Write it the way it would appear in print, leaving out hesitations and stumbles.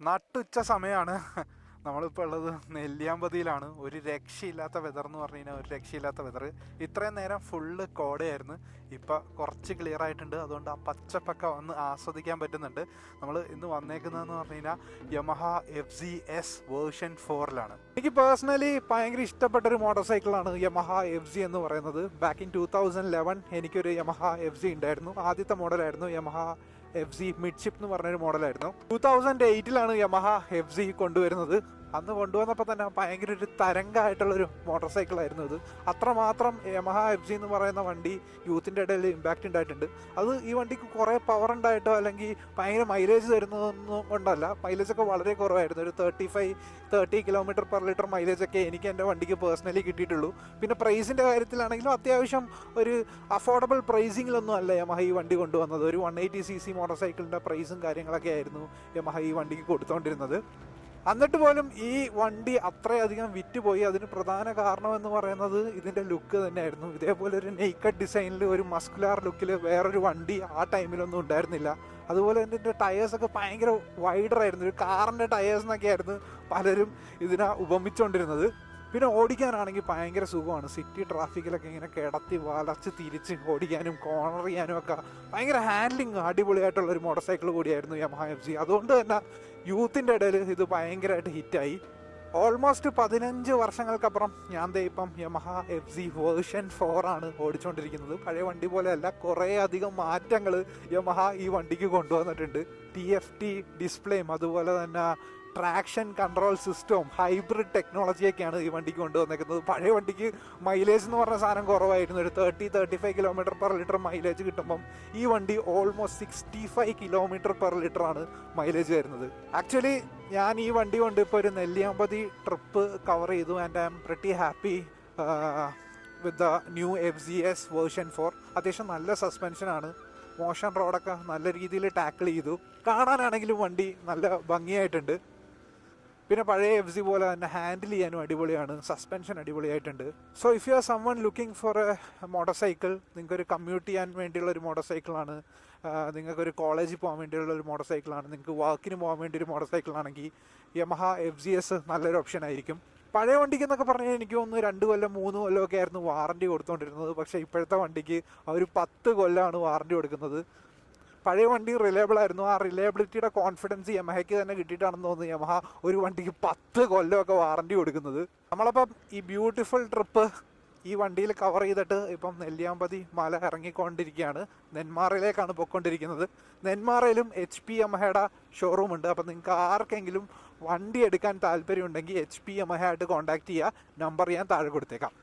നട്ടുച്ച സമയമാണ്. നമ്മളിപ്പോൾ ഉള്ളത് നെല്ലിയാമ്പതിയിലാണ്. ഒരു രക്ഷയില്ലാത്ത വെതർ എന്ന് പറഞ്ഞു കഴിഞ്ഞാൽ ഒരു രക്ഷയില്ലാത്ത വെതർ. ഇത്രയും നേരം ഫുള്ള് കോടയായിരുന്നു. ഇപ്പോൾ കുറച്ച് ക്ലിയർ ആയിട്ടുണ്ട്. അതുകൊണ്ട് ആ പച്ചപ്പൊക്കെ വന്ന് ആസ്വദിക്കാൻ പറ്റുന്നുണ്ട്. നമ്മൾ ഇന്ന് വന്നേക്കുന്നതെന്ന് പറഞ്ഞു കഴിഞ്ഞാൽ യമഹ FZS വേർഷൻ 4 എനിക്ക് പേഴ്സണലി ഭയങ്കര ഇഷ്ടപ്പെട്ടൊരു മോട്ടോർ സൈക്കിളാണ് യമഹ FZ എന്ന് പറയുന്നത്. ബാക്ക് ഇൻ 2011 എനിക്കൊരു യമഹ FZ ഉണ്ടായിരുന്നു. ആദ്യത്തെ മോഡലായിരുന്നു യമഹ FZ മിഡ്ഷിപ്പ് എന്ന് പറഞ്ഞൊരു മോഡലായിരുന്നു. 2008 യമഹ FZ കൊണ്ടുവരുന്നത്. അന്ന് കൊണ്ടുവന്നപ്പോൾ തന്നെ ഭയങ്കര ഒരു തരംഗമായിട്ടുള്ളൊരു മോട്ടോർ സൈക്കിളായിരുന്നു ഇത്. അത്രമാത്രം യമഹ FZ എന്ന് പറയുന്ന വണ്ടി യൂത്തിൻ്റെ ഇടയിൽ ഇമ്പാക്റ്റ് ഉണ്ടായിട്ടുണ്ട്. അത് ഈ വണ്ടിക്ക് കുറേ പവർ ഉണ്ടായിട്ടോ അല്ലെങ്കിൽ ഭയങ്കര മൈലേജ് തരുന്നതൊന്നും കൊണ്ടല്ല. മൈലേജൊക്കെ വളരെ കുറവായിരുന്നു. ഒരു 30 km/ലിറ്റർ മൈലേജൊക്കെ എനിക്ക് എൻ്റെ വണ്ടിക്ക് പേഴ്സണലി കിട്ടിയിട്ടുള്ളൂ. പിന്നെ പ്രൈസിൻ്റെ കാര്യത്തിലാണെങ്കിലും അത്യാവശ്യം ഒരു അഫോർഡബിൾ പ്രൈസിങ്ങിലൊന്നും അല്ല യമഹ ഈ വണ്ടി കൊണ്ടുവന്നത്. ഒരു 180cc മോട്ടോർ സൈക്കിളിൻ്റെ പ്രൈസും കാര്യങ്ങളൊക്കെ ആയിരുന്നു യമഹ ഈ വണ്ടിക്ക് കൊടുത്തുകൊണ്ടിരുന്നത്. എന്നിട്ട് പോലും ഈ വണ്ടി അത്രയധികം വിറ്റുപോയി. അതിന് പ്രധാന കാരണമെന്ന് പറയുന്നത് ഇതിൻ്റെ ലുക്ക് തന്നെയായിരുന്നു. ഇതേപോലെ ഒരു നെയ്ക്കഡ് ഡിസൈനിൽ ഒരു മസ്കുലാർ ലുക്കിൽ വേറൊരു വണ്ടി ആ ടൈമിലൊന്നും ഉണ്ടായിരുന്നില്ല. അതുപോലെ തന്നെ ഇതിൻ്റെ ടയേഴ്സൊക്കെ ഭയങ്കര വൈഡറായിരുന്നു. ഒരു കാറിൻ്റെ ടയേഴ്സ് എന്നൊക്കെ ആയിരുന്നു പലരും ഇതിനെ ഉപമിച്ചുകൊണ്ടിരുന്നത്. പിന്നെ ഓടിക്കാനാണെങ്കിൽ ഭയങ്കര സുഖമാണ്. സിറ്റി ട്രാഫിക്കിലൊക്കെ ഇങ്ങനെ കിടത്തി വളച്ച് തിരിച്ച് ഓടിക്കാനും കോർണർ ചെയ്യാനും ഒക്കെ ഭയങ്കര ഹാൻഡ്ലിങ് അടിപൊളിയായിട്ടുള്ളൊരു മോട്ടോർ സൈക്കിൾ കൂടിയായിരുന്നു യമഹ FZ. അതുകൊണ്ട് തന്നെ യൂത്തിൻ്റെ ഇടയിൽ ഇത് ഭയങ്കരമായിട്ട് ഹിറ്റായി. ഓൾമോസ്റ്റ് 15 വർഷങ്ങൾക്കപ്പുറം ഞാൻ ഇപ്പം യമഹ FZ വേർഷൻ 4 ഓടിച്ചുകൊണ്ടിരിക്കുന്നത്. പഴയ വണ്ടി പോലെയല്ല, കുറേ അധികം മാറ്റങ്ങൾ യമഹ ഈ വണ്ടിക്ക് കൊണ്ടുവന്നിട്ടുണ്ട്. TFT ഡിസ്പ്ലേയും അതുപോലെ തന്നെ ട്രാക്ഷൻ കൺട്രോൾ സിസ്റ്റവും ഹൈബ്രിഡ് ടെക്നോളജിയൊക്കെയാണ് ഈ വണ്ടിക്ക് കൊണ്ടുവന്നേക്കുന്നത്. പഴയ വണ്ടിക്ക് മൈലേജ് എന്ന് പറഞ്ഞ സാധനം കുറവായിരുന്നു. ഒരു 30-35 km/ലിറ്റർ മൈലേജ് കിട്ടുമ്പം ഈ വണ്ടി ഓൾമോസ്റ്റ് 65 km/ലിറ്ററാണ് മൈലേജ് വരുന്നത്. ആക്ച്വലി ഞാൻ ഈ വണ്ടി കൊണ്ട് ഇപ്പോൾ ഒരു നെല്ലിയാമ്പതി ട്രിപ്പ് കവർ ചെയ്തു. And I M pretty happy with the new FZS version 4. അത്യാവശ്യം നല്ല സസ്പെൻഷനാണ്. മോഷൻ റോഡൊക്കെ നല്ല രീതിയിൽ ടാക്കിൾ ചെയ്തു. കാണാനാണെങ്കിലും വണ്ടി നല്ല ഭംഗിയായിട്ടുണ്ട്. പിന്നെ പഴയ FZ പോലെ തന്നെ ഹാൻഡിൽ ചെയ്യാനും അടിപൊളിയാണ്. സസ്പെൻഷൻ അടിപൊളിയായിട്ടുണ്ട്. So if you are someone looking for a motorcycle, നിങ്ങൾക്കൊരു കമ്മ്യൂട്ട് ചെയ്യാൻ വേണ്ടിയുള്ള ഒരു മോട്ടോർ സൈക്കിളാണ്, നിങ്ങൾക്കൊരു കോളേജിൽ പോകാൻ വേണ്ടിയുള്ള ഒരു മോട്ടോർ സൈക്കിളാണ്, നിങ്ങൾക്ക് വർക്കിന് പോകാൻ വേണ്ടി ഒരു മോട്ടോർ സൈക്കിളാണെങ്കിൽ യമഹ FZS നല്ലൊരു ഓപ്ഷൻ ആയിരിക്കും. പഴയ വണ്ടിക്ക് എന്നൊക്കെ പറഞ്ഞാൽ എനിക്ക് തോന്നുന്നു 2 കൊല്ലം 3 കൊല്ലമൊക്കെ ആയിരുന്നു വാറണ്ടി കൊടുത്തുകൊണ്ടിരുന്നത്. പക്ഷേ ഇപ്പോഴത്തെ വണ്ടിക്ക് അവർ 10 കൊല്ലമാണ് വാറണ്ടി കൊടുക്കുന്നത്. പഴയ വണ്ടി റിലയബിൾ ആയിരുന്നു. ആ റിലയബിലിറ്റിയുടെ കോൺഫിഡൻസ് യമഹയ്ക്ക് തന്നെ കിട്ടിയിട്ടാണെന്ന് തോന്നുന്നു യമഹ ഒരു വണ്ടിക്ക് 10 കൊല്ലമൊക്കെ വാറണ്ടി കൊടുക്കുന്നത്. നമ്മളപ്പം ഈ ബ്യൂട്ടിഫുൾ ട്രിപ്പ് ഈ വണ്ടിയിൽ കവർ ചെയ്തിട്ട് ഇപ്പം നെല്ലിയാമ്പതി മല ഇറങ്ങിക്കൊണ്ടിരിക്കുകയാണ്. നെന്മാറയിലേക്കാണ് പോയിക്കൊണ്ടിരിക്കുന്നത്. നെന്മാറയിലും HP യമഹയുടെ ഷോറൂം ഉണ്ട്. അപ്പം നിങ്ങൾക്ക് ആർക്കെങ്കിലും വണ്ടി എടുക്കാൻ താല്പര്യമുണ്ടെങ്കിൽ HP യമഹയായിട്ട് കോൺടാക്ട് ചെയ്യുക. നമ്പർ ഞാൻ താഴെ കൊടുത്തേക്കാം.